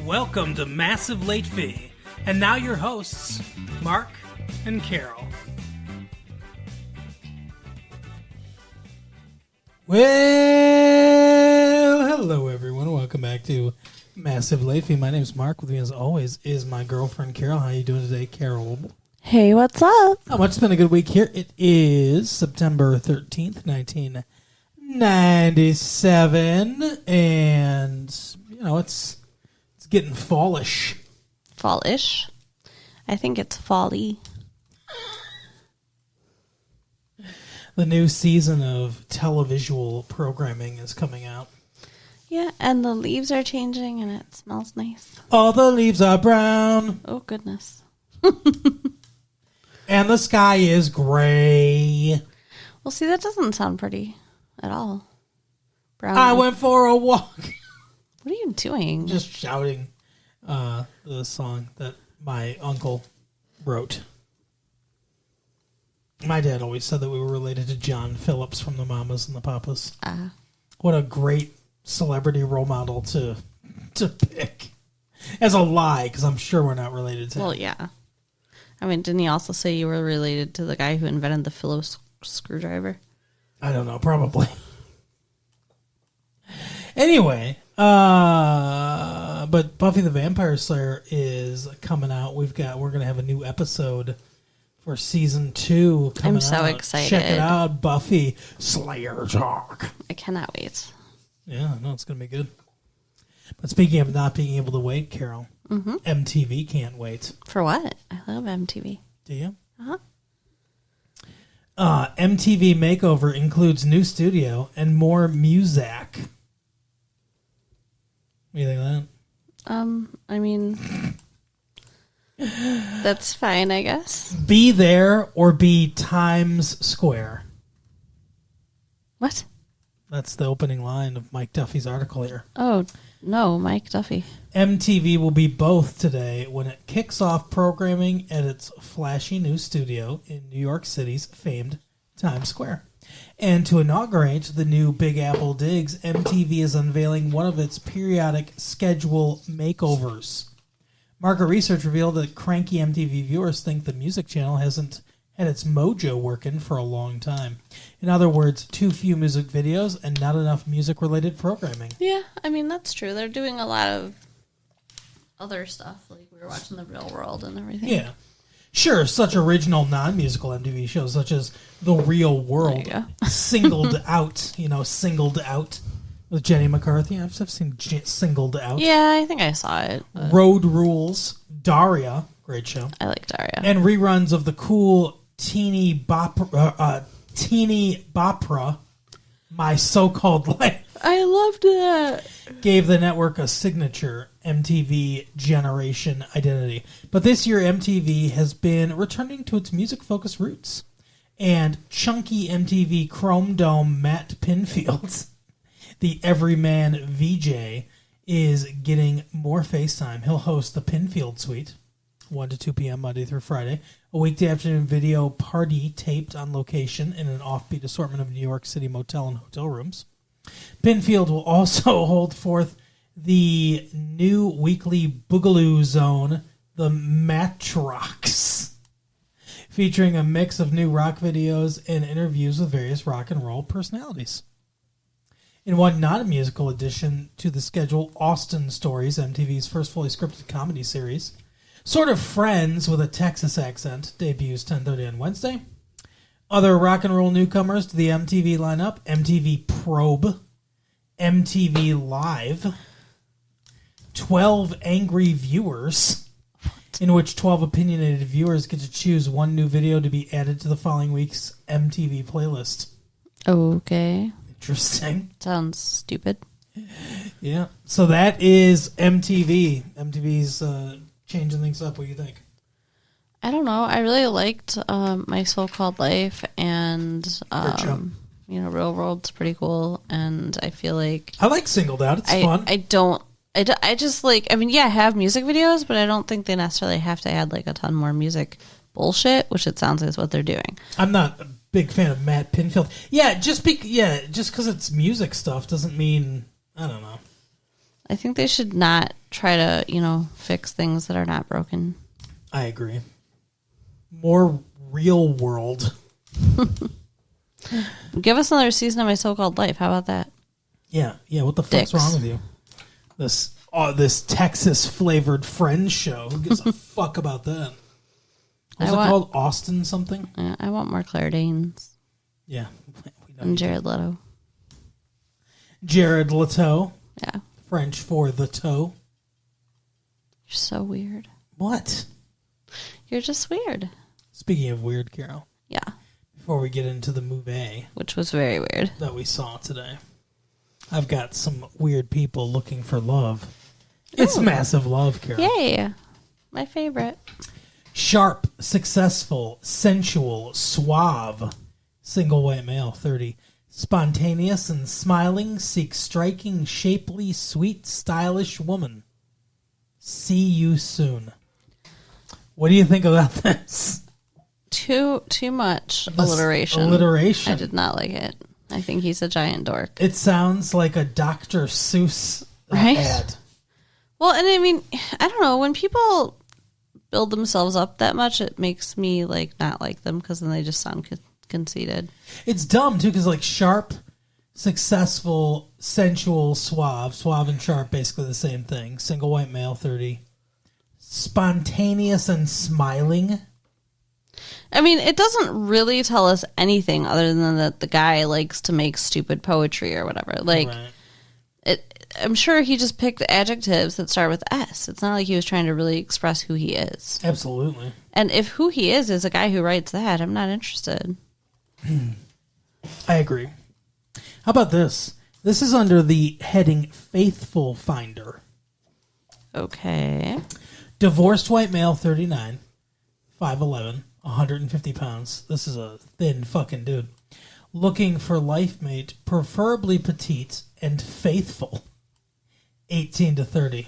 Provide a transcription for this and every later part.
Welcome to Massive Late Fee. And now your hosts, Mark and Carol. Well, hello everyone. Welcome back to Massive Late Fee. My name is Mark. With me as always is my girlfriend Carol. How are you doing today, Carol? Hey, what's up? How much? It's been a good week here. It is September 13th, 1997. And, you know, it's getting fallish. Fallish? I think it's folly. The new season of televisual programming is coming out. Yeah, and the leaves are changing and it smells nice. All the leaves are brown. Oh, goodness. And the sky is gray. Well, see, that doesn't sound pretty at all. Brown. I went for a walk. What are you doing? Just shouting the song that my uncle wrote. My dad always said that we were related to John Phillips from the Mamas and the Papas. What a great celebrity role model to pick. As a lie, because I'm sure we're not related to him. Well, yeah. I mean, didn't he also say you were related to the guy who invented the Phillips screwdriver? I don't know, probably. Anyway, but Buffy the Vampire Slayer is coming out. We're going to have a new episode for season 2 coming out. I'm so excited. Check it out, Buffy Slayer Talk. I cannot wait. Yeah, no, it's going to be good. But speaking of not being able to wait, Carol, MTV can't wait. For what? I love MTV. Do you? Uh-huh. MTV Makeover includes new studio and more music. What do you think of that? I mean, that's fine, I guess. Be there or be Times Square. What? That's the opening line of Mike Duffy's article here. Oh, no, Mike Duffy. MTV will be both today when it kicks off programming at its flashy new studio in New York City's famed Times Square. And to inaugurate the new Big Apple Digs, MTV is unveiling one of its periodic schedule makeovers. Market research revealed that cranky MTV viewers think the music channel hasn't had its mojo working for a long time. In other words, too few music videos and not enough music-related programming. Yeah, I mean, that's true. They're doing a lot of other stuff, like we were watching The Real World and everything. Yeah. Sure, such original non-musical MTV shows such as The Real World, Singled Out with Jenny McCarthy. I've seen Singled Out. Yeah, I think I saw it. Road Rules, Daria, great show. I like Daria. And reruns of the cool teeny bopera, My So-Called Life. I loved that. Gave the network a signature MTV generation identity. But this year, MTV has been returning to its music-focused roots. And chunky MTV Chrome Dome Matt Pinfield, the everyman VJ, is getting more FaceTime. He'll host the Pinfield Suite, 1 to 2 p.m. Monday through Friday, a weekday afternoon video party taped on location in an offbeat assortment of New York City motel and hotel rooms. Pinfield will also hold forth the new weekly Boogaloo Zone, the Matrox, featuring a mix of new rock videos and interviews with various rock and roll personalities. In one non-musical addition to the schedule, Austin Stories, MTV's first fully scripted comedy series, sort of Friends with a Texas accent, debuts 10:30 on Wednesday. Other rock and roll newcomers to the MTV lineup: MTV Probe, MTV Live, 12 Angry Viewers, in which 12 opinionated viewers get to choose one new video to be added to the following week's MTV playlist. Okay. Interesting. Sounds stupid. Yeah. So that is MTV. MTV's changing things up. What do you think? I don't know. I really liked My So-Called Life, and Real World's pretty cool. And I feel like I like Singled Out. It's fun. I just like. I mean, yeah, I have music videos, but I don't think they necessarily have to add like a ton more music bullshit, which it sounds like is what they're doing. I'm not a big fan of Matt Pinfield. Yeah, just because it's music stuff doesn't mean I don't know. I think they should not try to, fix things that are not broken. I agree. More real world. Give us another season of My So-Called Life. How about that? Yeah. What the fuck's wrong with you? This Texas flavored Friends show. Who gives a fuck about that? What's it called? Austin something? Yeah, I want more Claire Danes. Yeah. And Jared Leto. Jared Leto. Yeah. French for the toe. You're so weird. What? You're just weird. Speaking of weird, Carol. Yeah. Before we get into the movie. Which was very weird. That we saw today. I've got some weird people looking for love. It's massive love, Carol. Yay. My favorite. Sharp, successful, sensual, suave. Single white male, 30. Spontaneous and smiling, seeks striking, shapely, sweet, stylish woman. See you soon. What do you think about this? Too much alliteration. Alliteration. I did not like it. I think he's a giant dork. It sounds like a Dr. Seuss right? ad. Well, and I mean, I don't know. When people build themselves up that much, it makes me not like them because then they just sound conceited. It's dumb too because sharp, successful, sensual, suave and sharp, basically the same thing. Single white male, 30. Spontaneous and smiling. I mean, it doesn't really tell us anything other than that the guy likes to make stupid poetry or whatever. Right. I'm sure he just picked adjectives that start with S. It's not like he was trying to really express who he is. Absolutely. And if who he is a guy who writes that, I'm not interested. I agree. How about this? This is under the heading Faithful Finder. Okay. Divorced white male, 39, 5'11", 150 pounds. This is a thin fucking dude. Looking for life mate, preferably petite and faithful. 18 to 30.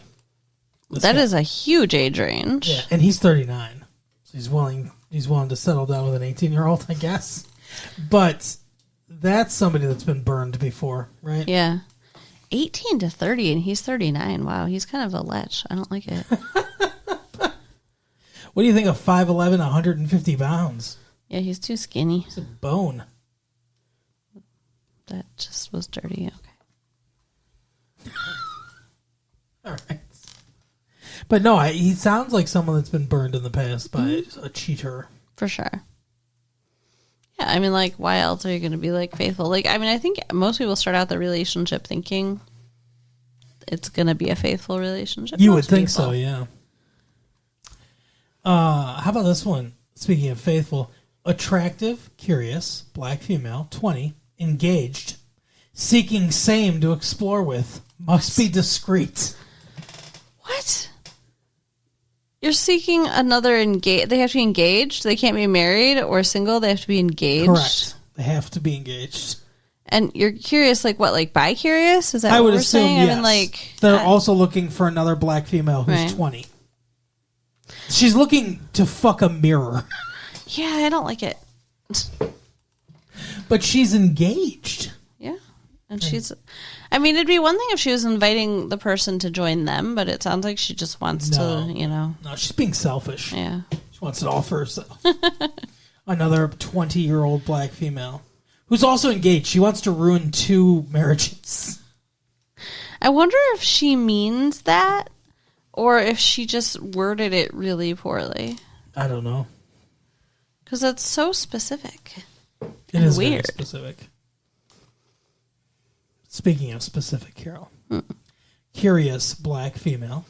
That is a huge age range. Yeah, and he's 39. So he's willing to settle down with an 18-year-old, I guess. But that's somebody that's been burned before, right? Yeah. 18 to 30 and he's 39. Wow, he's kind of a lech. I don't like it. What do you think of 5'11", 150 pounds? Yeah, he's too skinny. He's a bone. That just was dirty. Okay. All right. But no, he sounds like someone that's been burned in the past by a cheater. For sure. Yeah, I mean, why else are you going to be, faithful? I think most people start out the relationship thinking it's going to be a faithful relationship. You would think so, yeah. How about this one? Speaking of faithful, attractive, curious, black female, 20, engaged, seeking same to explore with, must be discreet. What? You're seeking another They have to be engaged? They can't be married or single? They have to be engaged? Correct. They have to be engaged. And you're curious, bi-curious? Is that I what would we're assume, saying? yes. I mean, they're also looking for another black female who's right. 20. She's looking to fuck a mirror. Yeah, I don't like it. But she's engaged. Yeah. And she's... I mean, it'd be one thing if she was inviting the person to join them, but it sounds like she just wants to, No, she's being selfish. Yeah. She wants it all for herself. Another 20-year-old black female who's also engaged. She wants to ruin 2 marriages. I wonder if she means that or if she just worded it really poorly. I don't know. Because that's so specific. It is weird. very specific. Speaking of specific, Carol. Curious black female.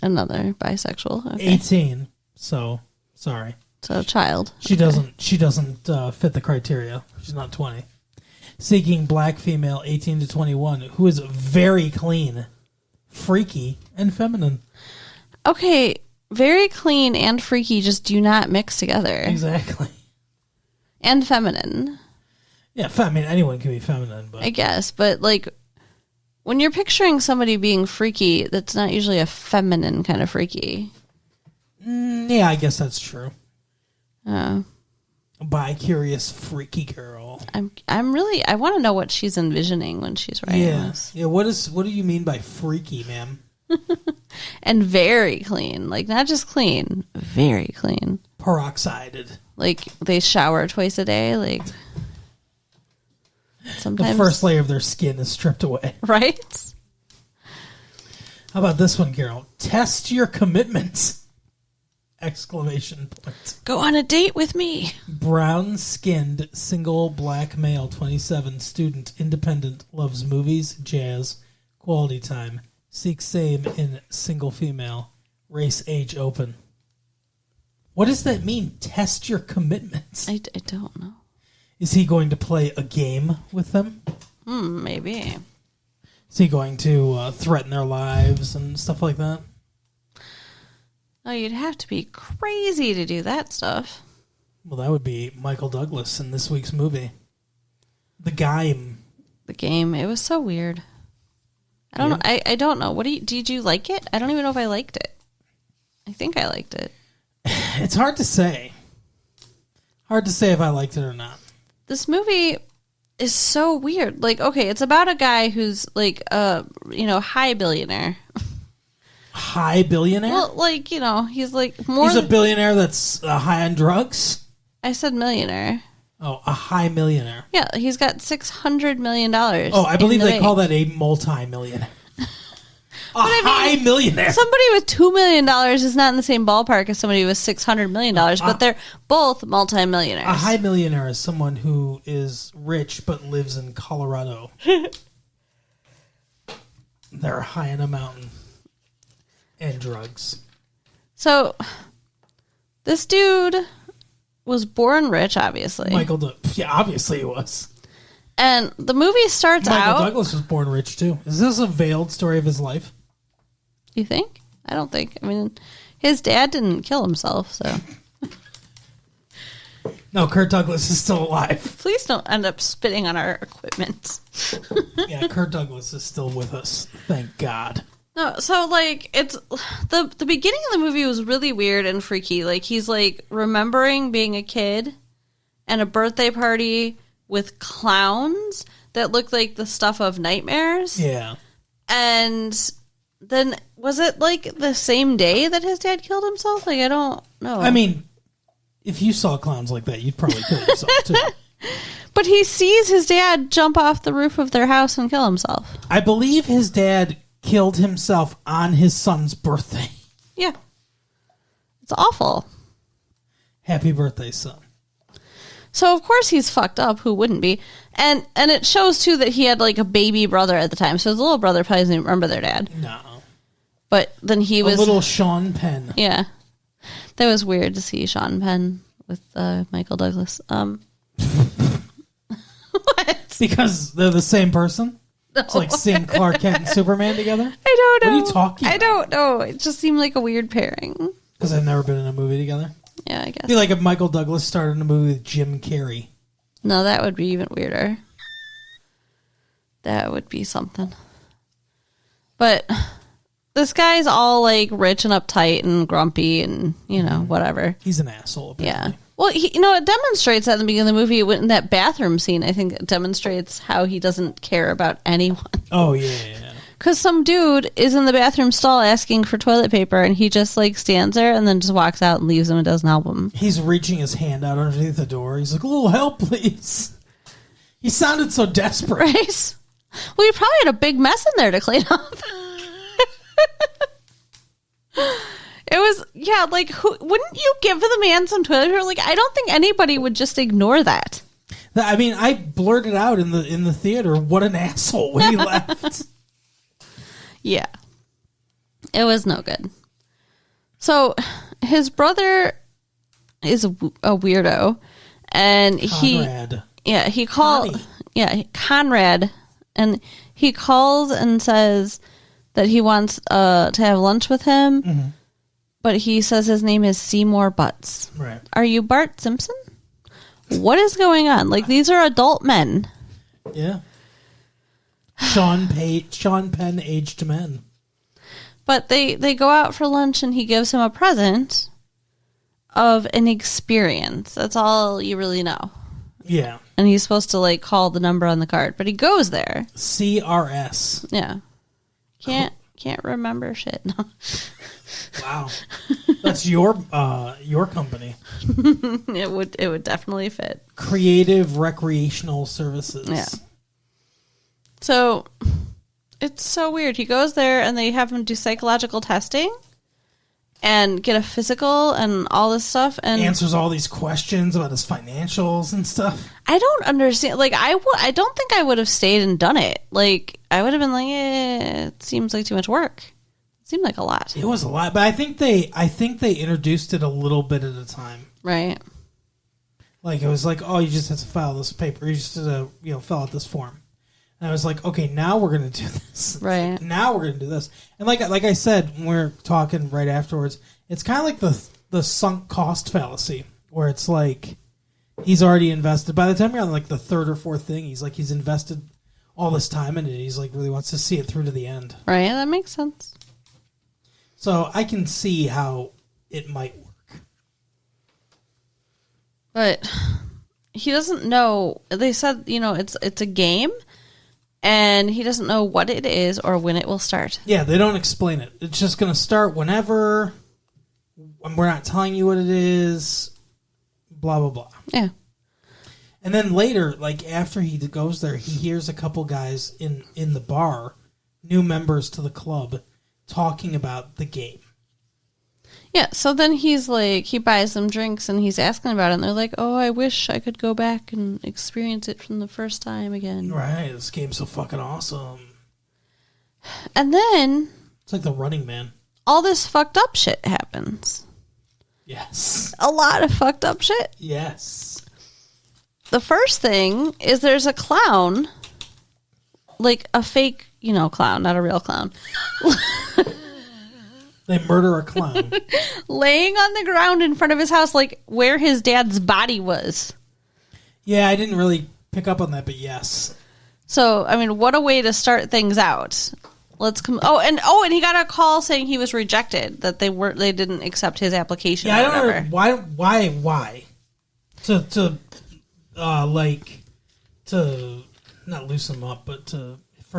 Another bisexual. Okay. 18. So, sorry. So, child. She doesn't fit the criteria. She's not 20. Seeking black female 18 to 21 who is very clean, freaky, and feminine. Okay, very clean and freaky just do not mix together. Exactly. And feminine. Yeah, anyone can be feminine, but I guess, but when you're picturing somebody being freaky, that's not usually a feminine kind of freaky. Yeah, I guess that's true. A bi-curious freaky girl. I want to know what she's envisioning when she's writing this. Yeah. What do you mean by freaky, ma'am? And very clean. Like, not just clean, very clean. Peroxided. Like, they shower twice a day. Like, sometimes. The first layer of their skin is stripped away. Right? How about this one, Carol? Test your commitments! Exclamation point. Go on a date with me. Brown-skinned, single, black male, 27, student, independent, loves movies, jazz, quality time, seeks same in single female, race, age, open. What does that mean? Test your commitments. I don't know. Is he going to play a game with them? Maybe. Is he going to threaten their lives and stuff like that? Oh, you'd have to be crazy to do that stuff. Well, that would be Michael Douglas in this week's movie. The Game. The Game. It was so weird. I don't know. I don't know. Did you like it? I don't even know if I liked it. I think I liked it. It's hard to say. Hard to say if I liked it or not. This movie is so weird. Like, okay, it's about a guy who's like a, high billionaire. High billionaire? Well, like, he's like He's a billionaire that's high on drugs? I said millionaire. Oh, a high millionaire. Yeah, he's got $600 million. Oh, I believe they call that a multi-millionaire. High millionaire. Somebody with $2 million is not in the same ballpark as somebody with $600 million, but they're both multimillionaires. A high millionaire is someone who is rich but lives in Colorado. They're high on a mountain. And drugs. So, this dude was born rich, obviously. Yeah, obviously he was. And the movie starts out... Michael Douglas was born rich, too. Is this a veiled story of his life? You think? I don't think. I mean, his dad didn't kill himself, so... No, Kirk Douglas is still alive. Please don't end up spitting on our equipment. Yeah, Kirk Douglas is still with us. Thank God. No, so, like, it's... The beginning of the movie was really weird and freaky. Like, he's, like, remembering being a kid and a birthday party with clowns that looked like the stuff of nightmares. Yeah. And then, was it, like, the same day that his dad killed himself? Like, I don't know. I mean, if you saw clowns like that, you'd probably kill yourself, too. But he sees his dad jump off the roof of their house and kill himself. I believe his dad killed himself on his son's birthday. Yeah. It's awful. Happy birthday, son. So, of course, he's fucked up. Who wouldn't be? And it shows, too, that he had, like, a baby brother at the time. So his little brother probably doesn't even remember their dad. No. But then he was... A little Sean Penn. Yeah. That was weird to see Sean Penn with Michael Douglas. What? Because they're the same person? No. It's like seeing Clark Kent and Superman together? I don't know. What are you talking about? I don't know. It just seemed like a weird pairing. Because they've never been in a movie together? Yeah, I guess. It'd be like if Michael Douglas started in a movie with Jim Carrey. No, that would be even weirder. That would be something. But this guy's all like rich and uptight and grumpy and, whatever. He's an asshole, apparently. Yeah. Well, it demonstrates that in the beginning of the movie. In that bathroom scene, I think it demonstrates how he doesn't care about anyone. Oh, yeah. Because some dude is in the bathroom stall asking for toilet paper, and he just, like, stands there and then just walks out and leaves him and doesn't help him. He's reaching his hand out underneath the door. He's like, a little help, please. He sounded so desperate. Right? Well, you probably had a big mess in there to clean up. It was, yeah, like, wouldn't you give the man some toilet paper? Like, I don't think anybody would just ignore that. I mean, I blurted out in the theater, what an asshole, when he left. Yeah. It was no good. So, his brother is a weirdo, and Conrad. he called, Conrad, and he calls and says that he wants to have lunch with him, mm-hmm. but he says his name is Seymour Butts. Right. Are you Bart Simpson? What is going on? Like, these are adult men. Yeah. Sean Penn aged men. But they go out for lunch and he gives him a present of an experience. That's all you really know. Yeah. And he's supposed to, like, call the number on the card. But he goes there. CRS. Yeah. Can't can't remember shit. No. Wow. That's your company. It would definitely fit. Creative Recreational Services. Yeah. So it's so weird. He goes there and they have him do psychological testing and get a physical and all this stuff, and answers all these questions about his financials and stuff. I don't understand. Like, I don't think I would have stayed and done it. Like, I would have been like, it seems like too much work. It seemed like a lot. It was a lot, but I think they introduced it a little bit at a time. Right. Like, it was like, oh, you just have to file this paper. You just have to, fill out this form. And I was like, okay, now we're going to do this. Right. Now we're going to do this. And like I said, when we were talking right afterwards, it's kind of like the sunk cost fallacy, where it's like he's already invested. By the time you're on like the third or fourth thing, he's invested all this time in it. He's like really wants to see it through to the end. Right. That makes sense. So I can see how it might work. But he doesn't know. They said, it's a game. And he doesn't know what it is or when it will start. Yeah, they don't explain it. It's just going to start whenever. We're not telling you what it is. Blah, blah, blah. Yeah. And then later, like after he goes there, he hears a couple guys in the bar, new members to the club, talking about the game. Yeah, so then he's like, he buys them drinks and he's asking about it, and they're like, oh, I wish I could go back and experience it from the first time again. Right, this game's so fucking awesome. And then... It's like the Running Man. All this fucked up shit happens. Yes. A lot of fucked up shit. Yes. The first thing is there's a clown, like a fake, clown, not a real clown. They murder a clown. Laying on the ground in front of his house, like where his dad's body was. Yeah, I didn't really pick up on that, but yes. So, I mean, what a way to start things out. Let's come. And he got a call saying he was rejected, that they didn't accept his application. Yeah, I don't know why. To not loosen him up, but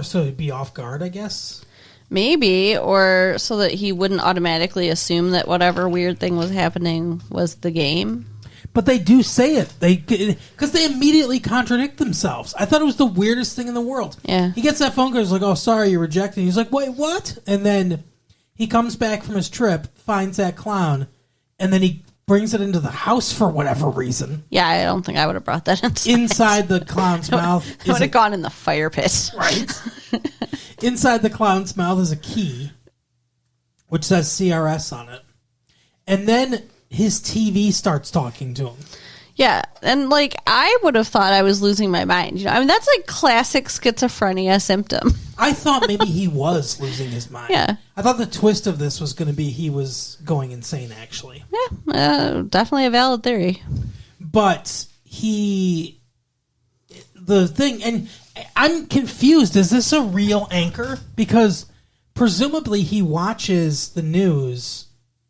so he'd be off guard, I guess. Maybe, or so that he wouldn't automatically assume that whatever weird thing was happening was the game. But they do say it. Because they immediately contradict themselves. I thought it was the weirdest thing in the world. Yeah. He gets that phone call. He's like, oh, sorry, you're rejected. He's like, wait, what? And then he comes back from his trip, finds that clown, and then he brings it into the house for whatever reason. Yeah, I don't think I would have brought that inside the clown's mouth. I would have gone in the fire pit. Right. Inside the clown's mouth is a key, which says CRS on it. And then his TV starts talking to him. Yeah, and I would have thought I was losing my mind. That's like classic schizophrenia symptom. I thought maybe he was losing his mind. Yeah. I thought the twist of this was going to be he was going insane, actually. Yeah, definitely a valid theory. But the thing, and I'm confused, is this a real anchor? Because presumably he watches the news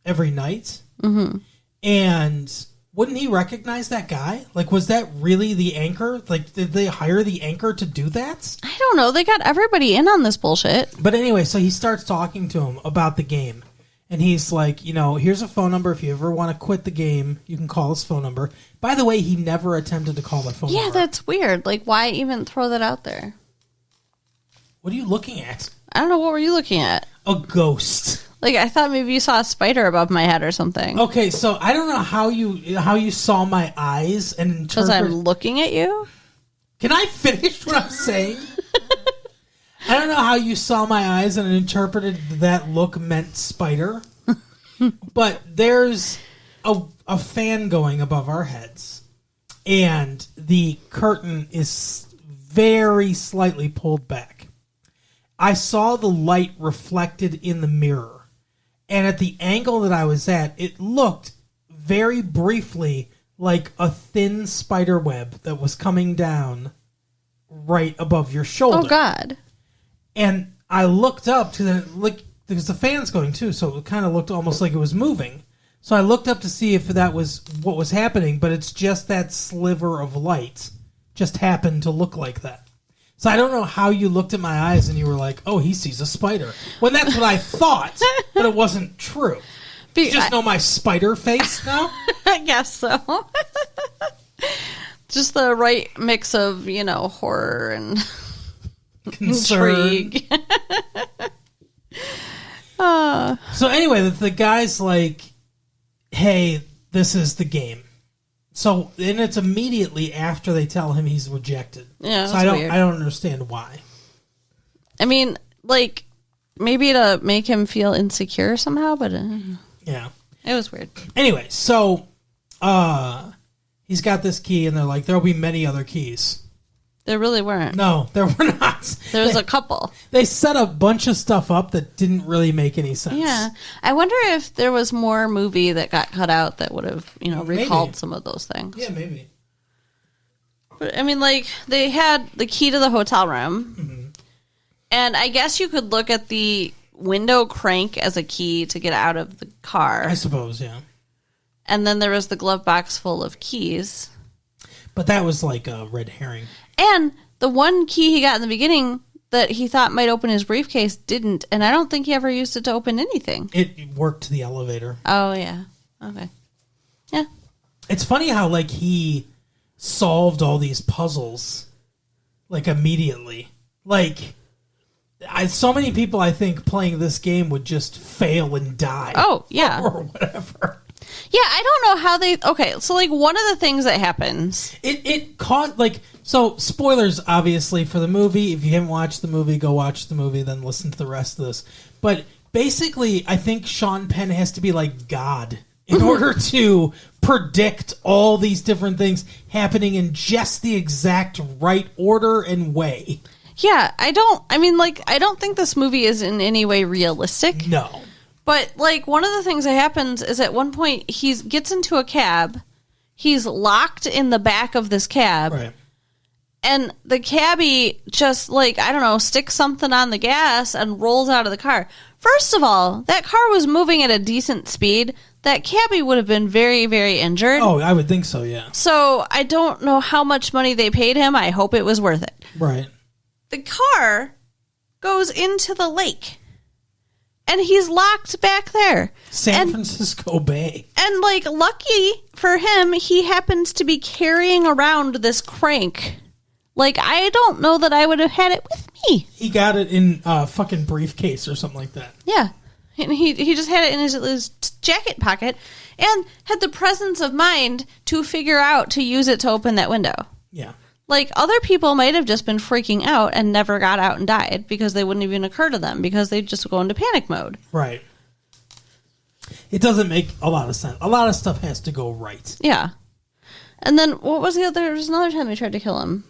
every night. Mm-hmm. And wouldn't he recognize that guy? Like, was that really the anchor? Like, did they hire the anchor to do that? I don't know. They got everybody in on this bullshit. But anyway, so he starts talking to him about the game. And he's like, here's a phone number. If you ever want to quit the game, you can call this phone number. By the way, he never attempted to call the phone number. Yeah, that's weird. Like, why even throw that out there? What are you looking at? I don't know. What were you looking at? A ghost. Like, I thought maybe you saw a spider above my head or something. Okay, so I don't know how you saw my eyes and interpret... Because I'm looking at you? Can I finish what I'm saying? I don't know how you saw my eyes and interpreted that look meant spider. But there's a fan going above our heads. And the curtain is very slightly pulled back. I saw the light reflected in the mirror. And at the angle that I was at, it looked very briefly like a thin spider web that was coming down right above your shoulder. Oh, God. And I looked up because the fan's going too, so it kind of looked almost like it was moving. So I looked up to see if that was what was happening, but it's just that sliver of light just happened to look like that. So I don't know how you looked at my eyes and you were like, oh, he sees a spider. When that's what I thought, but it wasn't true. You just know my spider face now? I guess so. Just the right mix of, horror and intrigue. So anyway, the guy's like, hey, this is the game. So, and it's immediately after they tell him he's rejected. Yeah, so I don't understand why. I mean, like, maybe to make him feel insecure somehow, but yeah, it was weird. Anyway, so he's got this key, and they're like, there'll be many other keys. There really weren't. No, there were not. There was a couple. They set a bunch of stuff up that didn't really make any sense. Yeah. I wonder if there was more movie that got cut out that would have, recalled some of those things. Yeah, maybe. But, I mean, like, they had the key to the hotel room. Mm-hmm. And I guess you could look at the window crank as a key to get out of the car. I suppose, yeah. And then there was the glove box full of keys. But that was like a red herring. And the one key he got in the beginning that he thought might open his briefcase didn't. And I don't think he ever used it to open anything. It worked the elevator. Oh, yeah. Okay. Yeah. It's funny how, like, he solved all these puzzles, like, immediately. Like, so many people, I think, playing this game would just fail and die. Oh, yeah. Or whatever. Yeah, I don't know how they... Okay, so, like, one of the things that happens... It caught, like... So, spoilers, obviously, for the movie. If you haven't watched the movie, go watch the movie, then listen to the rest of this. But, basically, I think Sean Penn has to be like God in order to predict all these different things happening in just the exact right order and way. Yeah, I don't think this movie is in any way realistic. No. But, like, one of the things that happens is at one point he gets into a cab. He's locked in the back of this cab. Right. And the cabbie just, like, I don't know, sticks something on the gas and rolls out of the car. First of all, that car was moving at a decent speed. That cabbie would have been very, very injured. Oh, I would think so, yeah. So I don't know how much money they paid him. I hope it was worth it. Right. The car goes into the lake. And he's locked back there. San Francisco Bay. And, like, lucky for him, he happens to be carrying around this crank. Like, I don't know that I would have had it with me. He got it in a fucking briefcase or something like that. Yeah. And he just had it in his jacket pocket and had the presence of mind to figure out to use it to open that window. Yeah. Like, other people might have just been freaking out and never got out and died because they wouldn't even occur to them because they just go into panic mode. Right. It doesn't make a lot of sense. A lot of stuff has to go right. Yeah. And then, what was the other... There was another time they tried to kill him.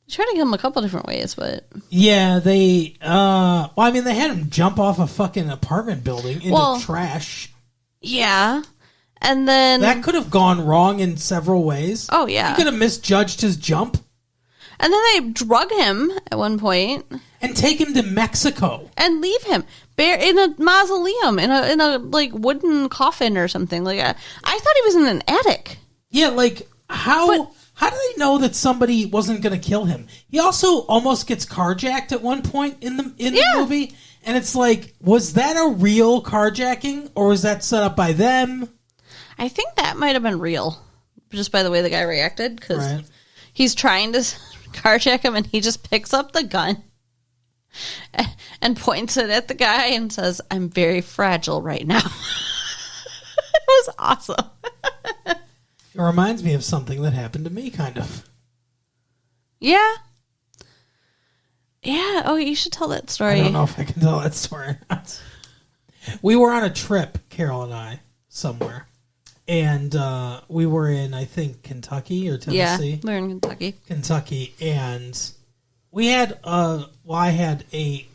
They tried to kill him a couple different ways, but... Yeah, they... well, I mean, they had him jump off a fucking apartment building into trash. Yeah. And then... That could have gone wrong in several ways. Oh, yeah. He could have misjudged his jump. And then they drug him at one point. And take him to Mexico. And leave him in a mausoleum, in a like, wooden coffin or something. Like, I thought he was in an attic. Yeah, like, how do they know that somebody wasn't going to kill him? He also almost gets carjacked at one point in the movie. And it's like, was that a real carjacking? Or was that set up by them? I think that might have been real, just by the way the guy reacted, because he's trying to carjack him, and he just picks up the gun and points it at the guy and says, "I'm very fragile right now." It was awesome. It reminds me of something that happened to me, kind of. Yeah. Yeah. Oh, you should tell that story. I don't know if I can tell that story or not. We were on a trip, Carol and I, somewhere. And we were in, I think, Kentucky or Tennessee. Yeah, we were in Kentucky. Kentucky, and we had, I had a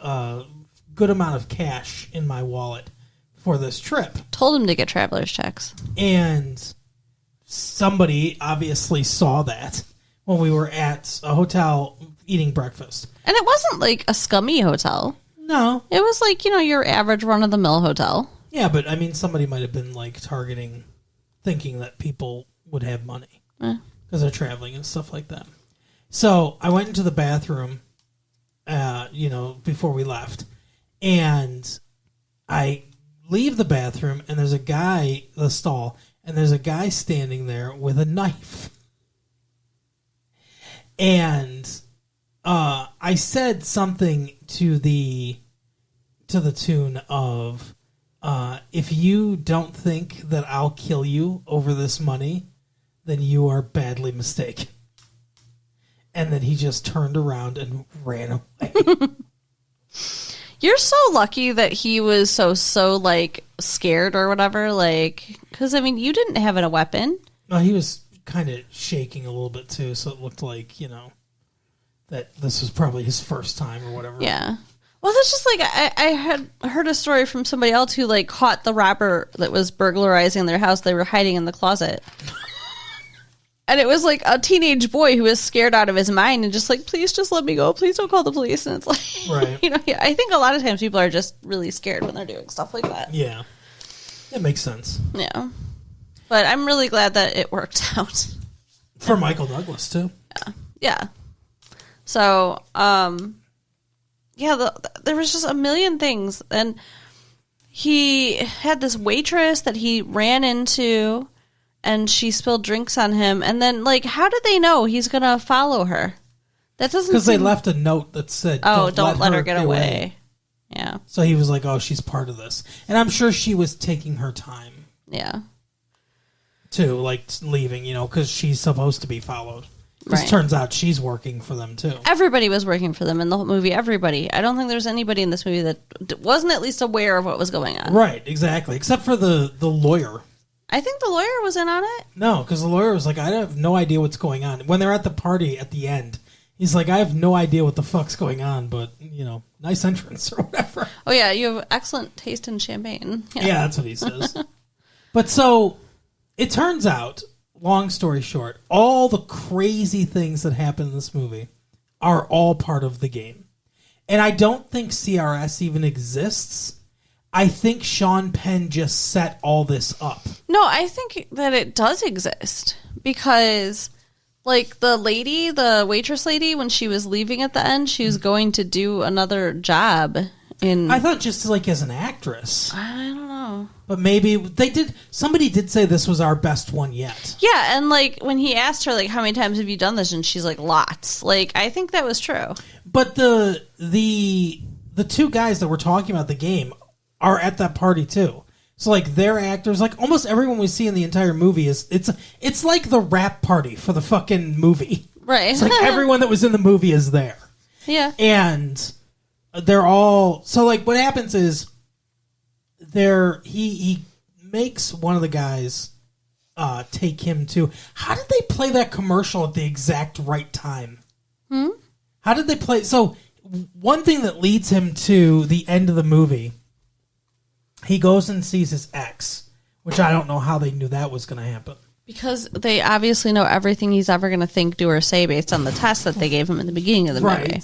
good amount of cash in my wallet for this trip. Told him to get traveler's checks. And somebody obviously saw that when we were at a hotel eating breakfast. And it wasn't like a scummy hotel. No. It was like, your average run-of-the-mill hotel. Yeah, but I mean, somebody might have been like thinking that people would have money because they're traveling and stuff like that. So I went into the bathroom, before we left, and I leave the bathroom, and there's the stall, and there's a guy standing there with a knife. And I said something to the tune of, if you don't think that I'll kill you over this money, then you are badly mistaken. And then he just turned around and ran away. You're so lucky that he was so like scared or whatever, like, because I mean, you didn't have a weapon. No, he was kind of shaking a little bit too, so it looked like, that this was probably his first time or whatever. Yeah. Well, that's just like, I had heard a story from somebody else who like caught the robber that was burglarizing their house. They were hiding in the closet. And it was like a teenage boy who was scared out of his mind and just like, please just let me go. Please don't call the police. And it's like, right. I think a lot of times people are just really scared when they're doing stuff like that. Yeah. It makes sense. Yeah. But I'm really glad that it worked out. For Michael Douglas, too. Yeah. So, there was just a million things. And he had this waitress that he ran into, and she spilled drinks on him. And then, like, how did they know he's going to follow her? That doesn't Because they left a note that said, don't let her get away. Yeah. So he was like, oh, she's part of this. And I'm sure she was taking her time. Yeah. Too, like, leaving, because she's supposed to be followed. Because turns out she's working for them, too. Everybody was working for them in the whole movie. Everybody. I don't think there's anybody in this movie that wasn't at least aware of what was going on. Right, exactly. Except for the lawyer. I think the lawyer was in on it. No, because the lawyer was like, I have no idea what's going on. When they're at the party at the end, he's like, I have no idea what the fuck's going on, but, nice entrance or whatever. Oh, yeah, you have excellent taste in champagne. Yeah, that's what he says. But so, it turns out, long story short, all the crazy things that happen in this movie are all part of the game. And I don't think CRS even exists. I think Sean Penn just set all this up. No, I think that it does exist because, like, the waitress lady, when she was leaving at the end, she was going to do another job in... I thought just, like, as an actress. I don't know. But maybe somebody did say this was our best one yet. Yeah, and, like, when he asked her, like, how many times have you done this? And she's like, lots. Like, I think that was true. But the two guys that were talking about the game are at that party too. So like they're actors. Like almost everyone we see in the entire movie it's like the rap party for the fucking movie. Right. It's like everyone that was in the movie is there. Yeah. And they're all so like what happens is he makes one of the guys take him to. How did they play that commercial at the exact right time? How did they play? So one thing that leads him to the end of the movie, he goes and sees his ex, which I don't know how they knew that was going to happen. Because they obviously know everything he's ever going to think, do, or say based on the test that they gave him in the beginning of the movie.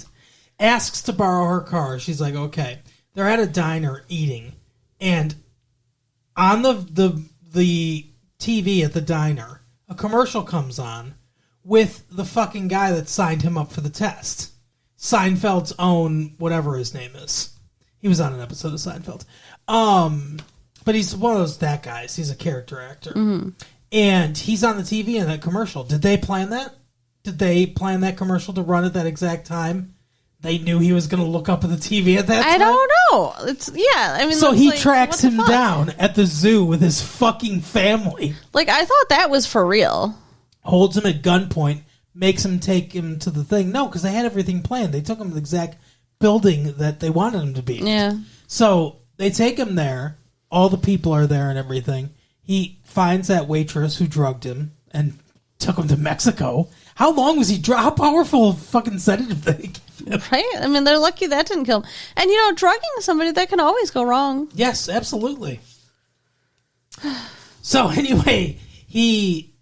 Asks to borrow her car. She's like, okay. They're at a diner eating, and on the TV at the diner, a commercial comes on with the fucking guy that signed him up for the test. Seinfeld's own, whatever his name is. He was on an episode of Seinfeld. But he's one of that guys. He's a character actor. Mm-hmm. And he's on the TV in that commercial. Did they plan that? Did they plan that commercial to run at that exact time? They knew he was going to look up at the TV at that time? I don't know. So he tracks him down at the zoo with his fucking family. Like, I thought that was for real. Holds him at gunpoint, makes him take him to the thing. No, because they had everything planned. They took him to the exact building that they wanted him to be. Yeah. So they take him there. All the people are there and everything. He finds that waitress who drugged him and took him to Mexico. How long was he? How powerful fucking sedative they gave him? Right? I mean, they're lucky that didn't kill him. And, drugging somebody, that can always go wrong. Yes, absolutely. So anyway, he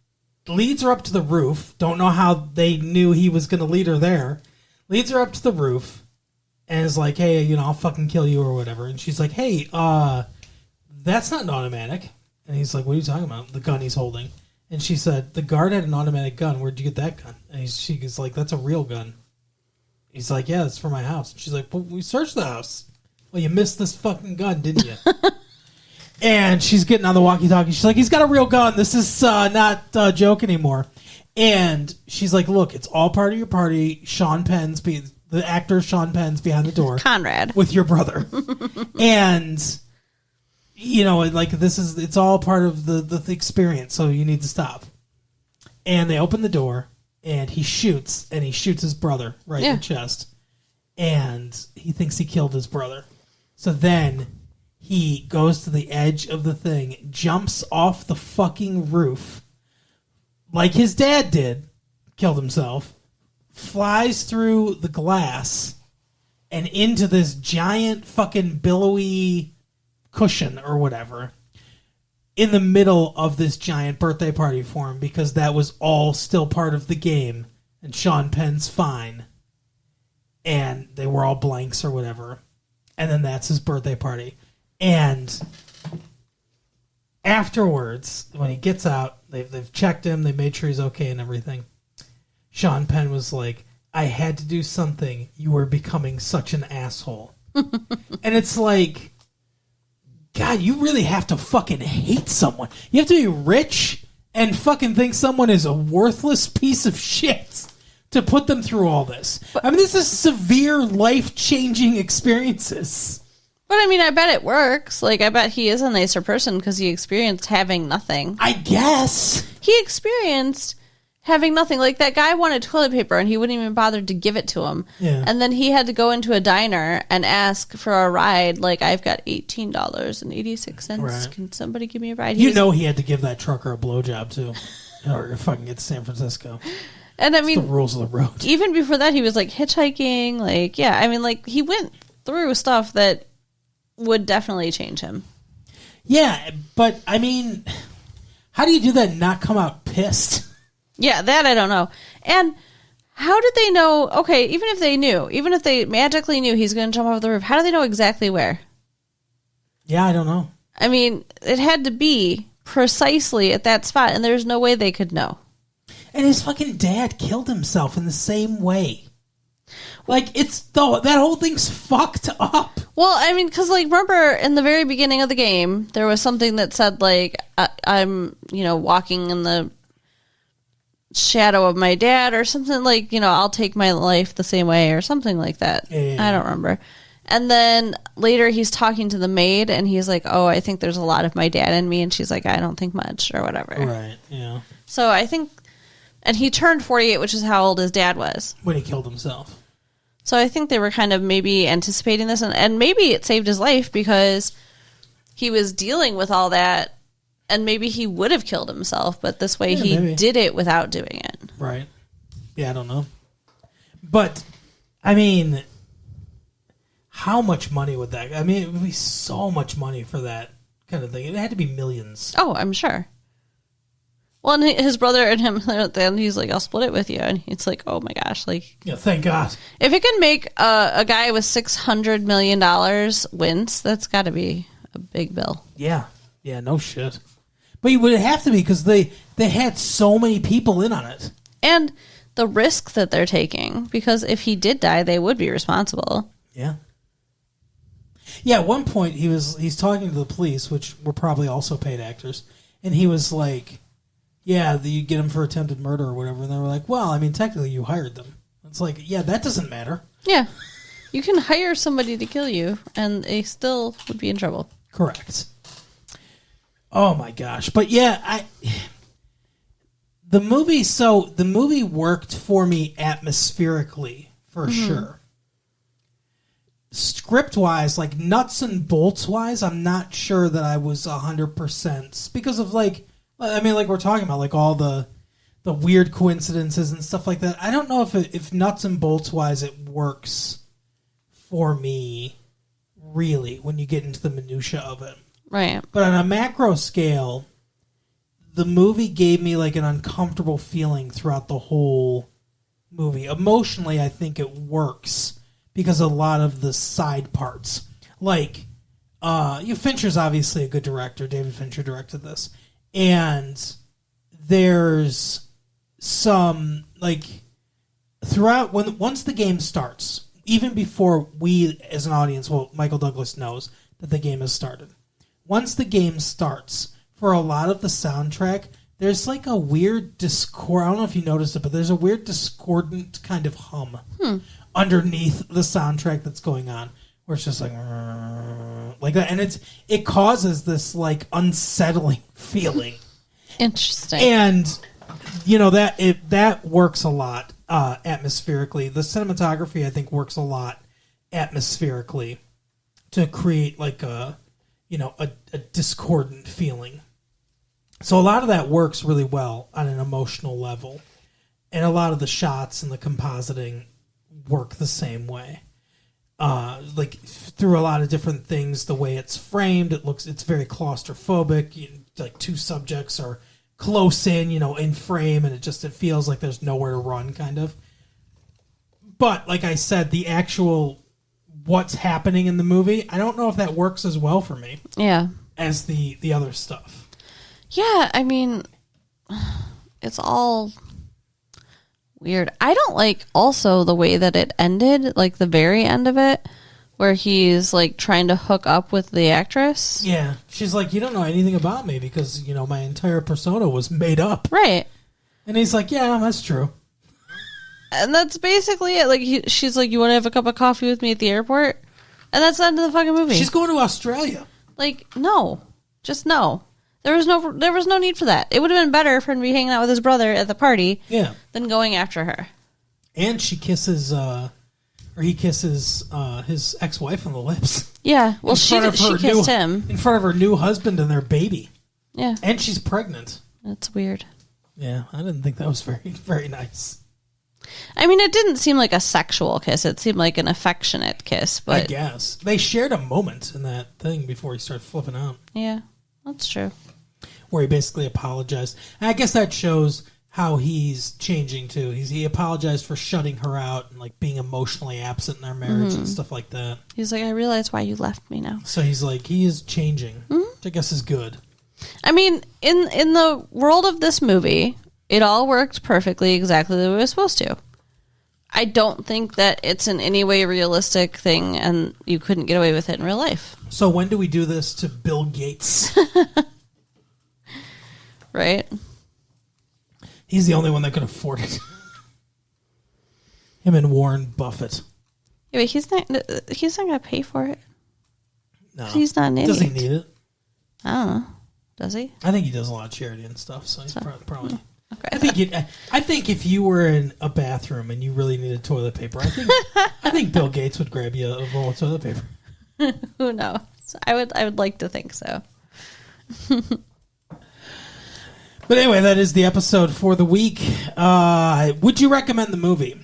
leads her up to the roof. Don't know how they knew he was going to lead her there. Leads her up to the roof and is like, hey, I'll fucking kill you or whatever. And she's like, hey, that's not an automatic. And he's like, what are you talking about? The gun he's holding. And she said, the guard had an automatic gun. Where'd you get that gun? And she's like, that's a real gun. He's like, yeah, it's from my house. And she's like, well, we searched the house. Well, you missed this fucking gun, didn't you? And she's getting on the walkie-talkie. She's like, he's got a real gun. This is not a joke anymore. And she's like, look, it's all part of your party. The actor Sean Penn's behind the door. Conrad. With your brother. And... like it's all part of the experience, so you need to stop. And they open the door, and he shoots his brother right in the chest. And he thinks he killed his brother. So then he goes to the edge of the thing, jumps off the fucking roof, like his dad did, killed himself, flies through the glass, and into this giant fucking billowy cushion or whatever in the middle of this giant birthday party for him, because that was all still part of the game, and Sean Penn's fine, and they were all blanks or whatever, and then that's his birthday party. And afterwards, when he gets out, they've checked him, they made sure he's okay and everything. Sean Penn was like, I had to do something. You were becoming such an asshole. And it's like, God, you really have to fucking hate someone. You have to be rich and fucking think someone is a worthless piece of shit to put them through all this. I mean, this is severe, life-changing experiences. But, I mean, I bet it works. Like, I bet he is a nicer person because he experienced having nothing. I guess. He experienced having nothing. Like, that guy wanted toilet paper, and he wouldn't even bother to give it to him. Yeah. And then he had to go into a diner and ask for a ride. Like, I've got $18.86. Right. Can somebody give me a ride? He had to give that trucker a blowjob, too, in order to fucking get to San Francisco. And, I mean, the rules of the road. Even before that, he was, like, hitchhiking. Like, yeah, I mean, like, he went through stuff that would definitely change him. Yeah, but, I mean, how do you do that and not come out pissed? Yeah, that I don't know. And how did they know? Okay, even if they magically knew he's going to jump off the roof, how do they know exactly where? Yeah, I don't know. I mean, it had to be precisely at that spot, and there's no way they could know. And his fucking dad killed himself in the same way. Like, that whole thing's fucked up. Well, I mean, because, like, remember in the very beginning of the game, there was something that said, like, I'm, walking in the shadow of my dad or something, like, I'll take my life the same way or something like that. Yeah. I don't remember. And then later he's talking to the maid and he's like, oh, I think there's a lot of my dad in me. And she's like, I don't think much or whatever. Right, yeah. So I think, and he turned 48, which is how old his dad was. When he killed himself. So I think they were kind of maybe anticipating this, and maybe it saved his life because he was dealing with all that. And maybe he would have killed himself, but this way he did it without doing it. Right. Yeah, I don't know. But, I mean, how much money would that... I mean, it would be so much money for that kind of thing. It had to be millions. Oh, I'm sure. Well, and his brother and him, then he's like, I'll split it with you. And it's like, oh my gosh. Like, yeah, thank God. If it can make a guy with $600 million wince, that's got to be a big bill. Yeah. Yeah, no shit. But you would have to be because they had so many people in on it. And the risk that they're taking, because if he did die, they would be responsible. Yeah. Yeah, at one point he's talking to the police, which were probably also paid actors, and he was like, yeah, you get him for attempted murder or whatever, and they were like, well, I mean, technically you hired them. It's like, yeah, that doesn't matter. Yeah. You can hire somebody to kill you, and they still would be in trouble. Correct. Oh my gosh. But yeah, the movie worked for me atmospherically for sure. Script wise, like nuts and bolts wise, I'm not sure that I was 100% because of like we're talking about like all the weird coincidences and stuff like that. I don't know if nuts and bolts wise it works for me really when you get into the minutia of it. Right. But on a macro scale, the movie gave me like an uncomfortable feeling throughout the whole movie. Emotionally, I think it works because a lot of the side parts. Like, Fincher's obviously a good director. David Fincher directed this. And there's some, like, throughout, once the game starts, even before we as an audience, well, Michael Douglas knows that the game has started. Once the game starts, for a lot of the soundtrack, there's like a weird discord. I don't know if you noticed it, but there's a weird discordant kind of hum underneath the soundtrack that's going on, where it's just like that, and it causes this like unsettling feeling. Interesting. And you know that works a lot atmospherically. The cinematography, I think, works a lot atmospherically to create like a discordant feeling. So a lot of that works really well on an emotional level, and a lot of the shots and the compositing work the same way. Like through a lot of different things, the way it's framed, it's very claustrophobic. Like two subjects are close in frame, and it feels like there's nowhere to run, kind of. But like I said, the actual what's happening in the movie, I don't know if that works as well for me. Yeah. As the other stuff. Yeah, I mean, it's all weird. I don't like also the way that it ended, like the very end of it, where he's like trying to hook up with the actress. Yeah, she's like, you don't know anything about me because, my entire persona was made up. Right. And he's like, yeah, that's true. And that's basically it. Like she's like, you want to have a cup of coffee with me at the airport? And that's the end of the fucking movie. She's going to Australia. Like, no. Just no. There was no need for that. It would have been better for him to be hanging out with his brother at the party than going after her. And he kisses his ex-wife on the lips. Yeah, well, she kissed him. In front of her new husband and their baby. Yeah. And she's pregnant. That's weird. Yeah, I didn't think that was very, very nice. I mean, it didn't seem like a sexual kiss. It seemed like an affectionate kiss. But I guess. They shared a moment in that thing before he started flipping out. Yeah, that's true. Where he basically apologized. And I guess that shows how he's changing too. He apologized for shutting her out and like being emotionally absent in their marriage and stuff like that. He's like, I realize why you left me now. So he's like, he is changing, which I guess is good. I mean, in the world of this movie, it all worked perfectly exactly the way it was supposed to. I don't think that it's in any way a realistic thing and you couldn't get away with it in real life. So when do we do this to Bill Gates? Right? He's the only one that can afford it. Him and Warren Buffett. Yeah, but he's not going to pay for it. No. He's not an idiot. Does he need it? I don't know. Does he? I think he does a lot of charity and stuff, so he's probably... Okay. I think if you were in a bathroom and you really needed toilet paper, I think Bill Gates would grab you a roll of toilet paper. Who knows? I would like to think so. But anyway, that is the episode for the week. Would you recommend the movie?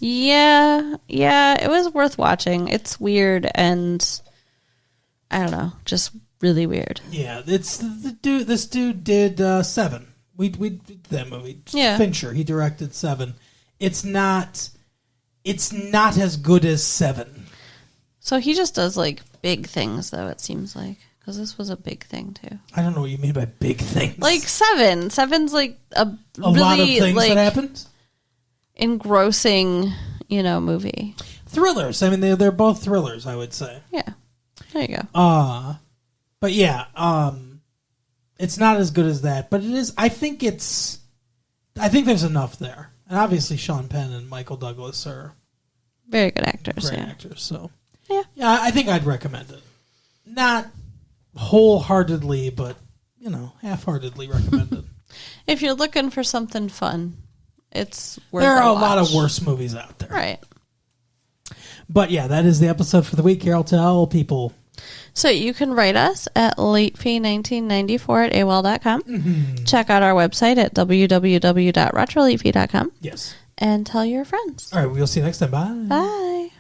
Yeah, it was worth watching. It's weird and I don't know, just really weird. Yeah, it's the dude. This dude did Seven. We did that movie. Yeah. Fincher. He directed Seven. It's not as good as Seven. So he just does like big things, though. It seems like because this was a big thing too. I don't know what you mean by big things. Like Seven. Seven's like a really, lot of things like, that happened. Engrossing, movie. Thrillers. I mean, they're both thrillers. I would say. Yeah. There you go. But yeah. It's not as good as that, but it is. I think there's enough there, and obviously Sean Penn and Michael Douglas are very good actors. Great yeah. actors. So yeah, I think I'd recommend it. Not wholeheartedly, but half-heartedly recommend it. If you're looking for something fun, it's worth. There are a watch. lot of worse movies out there, right? But yeah, that is the episode for the week. Carol, tell people. So you can write us at latefee1994 at AOL.com. Mm-hmm. Check out our website at www.retrolatefee.com. Yes. And tell your friends. All right, we'll see you next time. Bye. Bye.